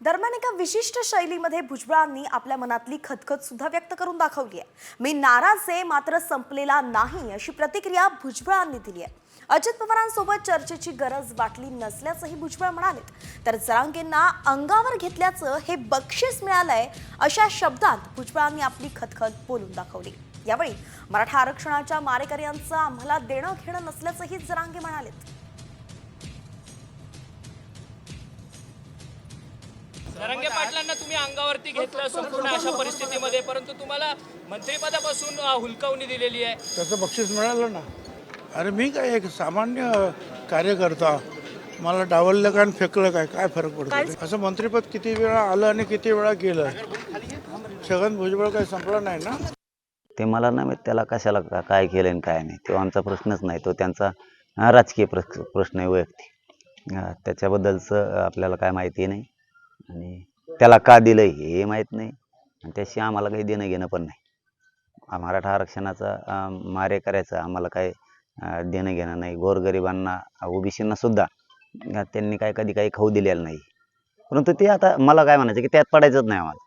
दरम्यान एका विशिष्ट शैलीमध्ये भुजबळांनी आपल्या मनातली खदखद सुद्धा व्यक्त करून दाखवली आहे। मी नाराज आहे मात्र संपलेला नाही अशी प्रतिक्रिया भुजबळांनी दिली आहे। अजित पवारांसोबत चर्चेची गरज वाटली नसल्याचंही भुजबळ म्हणालेत। तर जरांगेंना अंगावर घेतल्याचं हे बक्षीस मिळालंय अशा शब्दात भुजबळांनी आपली खदखद बोलून दाखवली। यावेळी मराठा आरक्षणाच्या मारेकऱ्यांचं आम्हाला देणं घेणं नसल्याचंही जरांगे म्हणालेत। जरांगे पाटलांना तुम्ही अंगावरती घेतलं संपूर्ण अशा परिस्थितीमध्ये, परंतु तुम्हाला मंत्रिपदापासून हुलकावणी दिलेली आहे। त्याचं बक्षीस मिळालं ना। अरे मी काय एक सामान्य कार्यकर्ता, मला डावललं काय आणि फेकलं काय, काय फरक पडतो? असं मंत्रिपद किती वेळा आलं आणि किती वेळा गेलं, छगन भुजबळ काही संपलं नाही ना। ते मला नाही माहित त्याला कशाला काय केलं आणि काय नाही, तो आमचा प्रश्नच नाही, तो त्यांचा राजकीय प्रश्न आहे वैयक्तिक। त्याच्याबद्दलचं आपल्याला काय माहिती नाही आणि त्याला का दिलं हे माहीत नाही आणि त्याशी आम्हाला काही देणं घेणं पण नाही। मराठा आरक्षणाचा मारे करायचं आम्हाला काय देणं घेणं नाही। गोरगरिबांना ओबीसींना सुद्धा त्यांनी काय कधी काही खाऊ दिलेलं नाही, परंतु ते आता मला काय म्हणायचं की त्यात पडायचंच नाही आम्हाला।